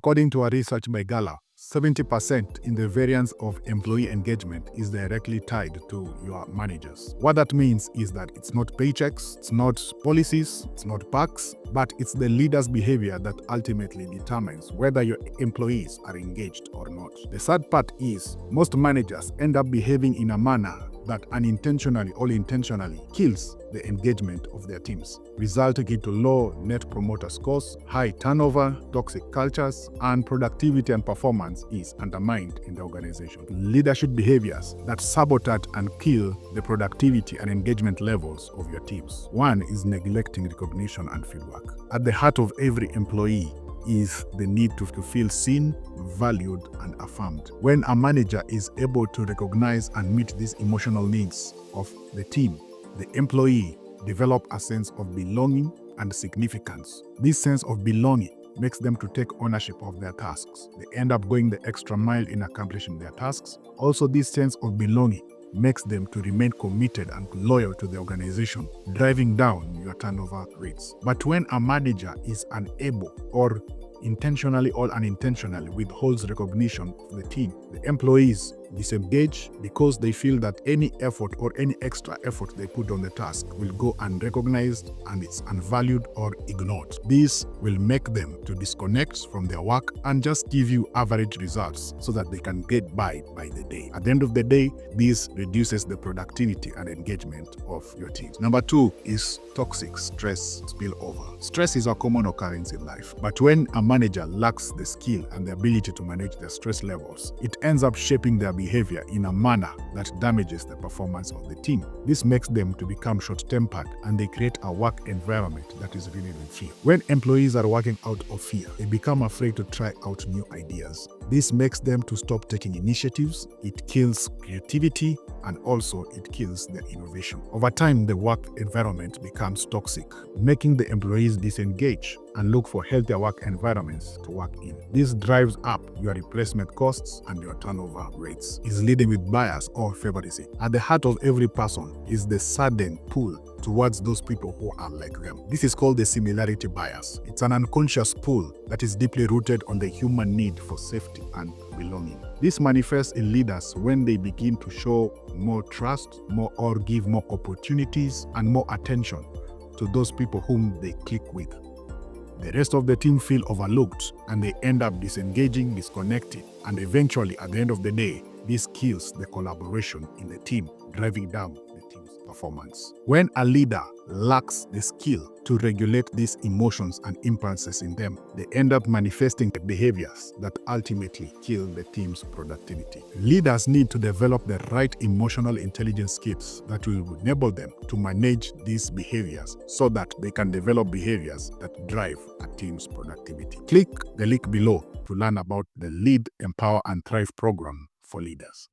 According to a research by Gala, 70% in the variance of employee engagement is directly tied to your managers. What that means is that it's not paychecks, it's not policies, it's not perks, but it's the leader's behavior that ultimately determines whether your employees are engaged or not. The sad part is most managers end up behaving in a manner that unintentionally or intentionally kills the engagement of their teams, resulting into low net promoter scores, high turnover, toxic cultures, and productivity and performance is undermined in the organization. Leadership behaviors that sabotage and kill the productivity and engagement levels of your teams. One is neglecting recognition and feedback. At the heart of every employee is the need to feel seen, valued, and affirmed. When a manager is able to recognize and meet these emotional needs of the team, the employee develop a sense of belonging and significance. This sense of belonging makes them to take ownership of their tasks. They end up going the extra mile in accomplishing their tasks. Also, this sense of belonging makes them to remain committed and loyal to the organization, driving down your turnover rates. But when a manager is unable or intentionally or unintentionally withholds recognition of the team, the employees disengage because they feel that any effort or any extra effort they put on the task will go unrecognized and it's unvalued or ignored. This will make them to disconnect from their work and just give you average results so that they can get by the day. At the end of the day, this reduces the productivity and engagement of your team. Number 2 is toxic stress spillover. Stress is a common occurrence in life, but when a manager lacks the skill and the ability to manage their stress levels, it ends up shaping their behavior in a manner that damages the performance of the team. This makes them to become short-tempered and they create a work environment that is really in fear. When employees are working out of fear, they become afraid to try out new ideas. This makes them to stop taking initiatives, it kills creativity, and also it kills their innovation. Over time, the work environment becomes toxic, making the employees disengage and look for healthier work environments to work in. This drives up your replacement costs and your turnover rates. Is leading with bias or favoritism. At the heart of every person is the sudden pull towards those people who are like them. This is called the similarity bias. It's an unconscious pull that is deeply rooted on the human need for safety and belonging. This manifests in leaders when they begin to show more trust, or give more opportunities and more attention to those people whom they click with. The rest of the team feel overlooked and they end up disengaging, disconnected, and eventually at the end of the day, this kills the collaboration in the team, driving down the team's performance. When a leader lacks the skill to regulate these emotions and impulses in them, they end up manifesting behaviors that ultimately kill the team's productivity. Leaders need to develop the right emotional intelligence skills that will enable them to manage these behaviors so that they can develop behaviors that drive a team's productivity. Click the link below to learn about the Lead, Empower, and Thrive program for leaders.